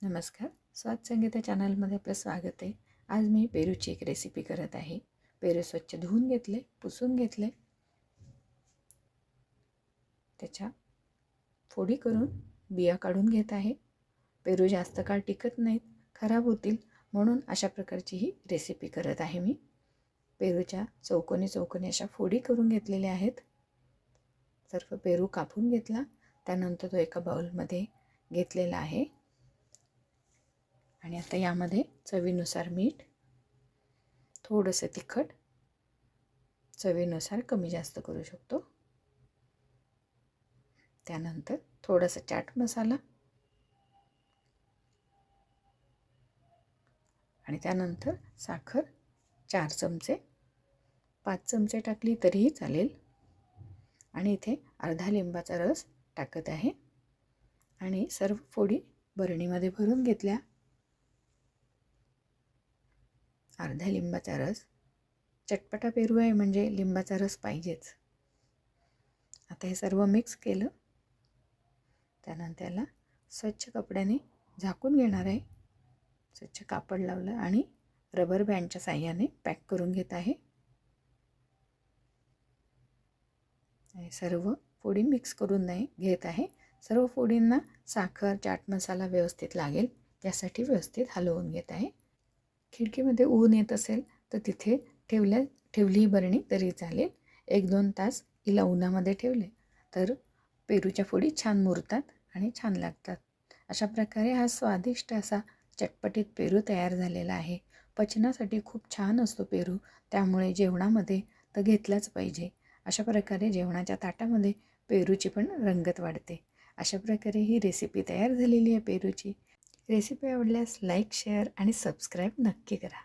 नमस्कार. स्वाद संगीता चॅनलमध्ये आपलं स्वागत आहे. आज मी पेरूची एक रेसिपी करत आहे. पेरू स्वच्छ धुवून घेतले, पुसून घेतले, त्याच्या फोडी करून बिया काढून घेत आहे. पेरू जास्त काळ टिकत नाहीत, खराब होतील, म्हणून अशा प्रकारची ही रेसिपी करत आहे मी. पेरूच्या चौकोनी चौकोनी अशा फोडी करून घेतलेल्या आहेत. सर्व पेरू कापून घेतला, त्यानंतर तो एका बाउलमध्ये घेतलेला आहे. आणि आता यामध्ये चवीनुसार मीठ, थोडंसं तिखट, चवीनुसार कमी जास्त करू शकतो. त्यानंतर थोडासा चाट मसाला आणि त्यानंतर साखर 4 चमचे, 5 चमचे टाकली तरीही चालेल. आणि इथे अर्धा लिंबाचा रस टाकत आहे आणि सर्व फोडी बरणीमध्ये भरून घेतल्या. अर्धा लिंबाचा रस, चटपटा पेरू आहे म्हणजे लिंबाचा रस पाहिजेच. आता हे सर्व मिक्स केलं, त्यानंतर त्याला स्वच्छ कपड्याने झाकून घेणार आहे. स्वच्छ कापड लावलं आणि रबर बँडच्या साहाय्याने पॅक करून घेत आहे. आणि सर्व फोडी मिक्स करून घेत आहे. सर्व फोडींना साखर, चाट मसाला व्यवस्थित लागेल यासाठी व्यवस्थित हलवून घेत आहे. खिडकीमध्ये ऊन येत असेल तर तिथे ठेवली बरणी तरी चालेल. 1-2 तास हिला उन्हामध्ये ठेवले तर पेरूच्या फोडी छान मुरतात आणि छान लागतात. अशा प्रकारे हा स्वादिष्ट असा चटपटीत पेरू तयार झालेला आहे. पचनासाठी खूप छान असतो पेरू, त्यामुळे जेवणामध्ये तर घेतलाच पाहिजे. अशा प्रकारे जेवणाच्या ताटामध्ये पेरूची पण रंगत वाढते. अशा प्रकारे ही रेसिपी तयार झालेली आहे पेरूची. रेसिपी आवडल्यास लाईक, शेअर आणि सबस्क्राईब नक्की करा.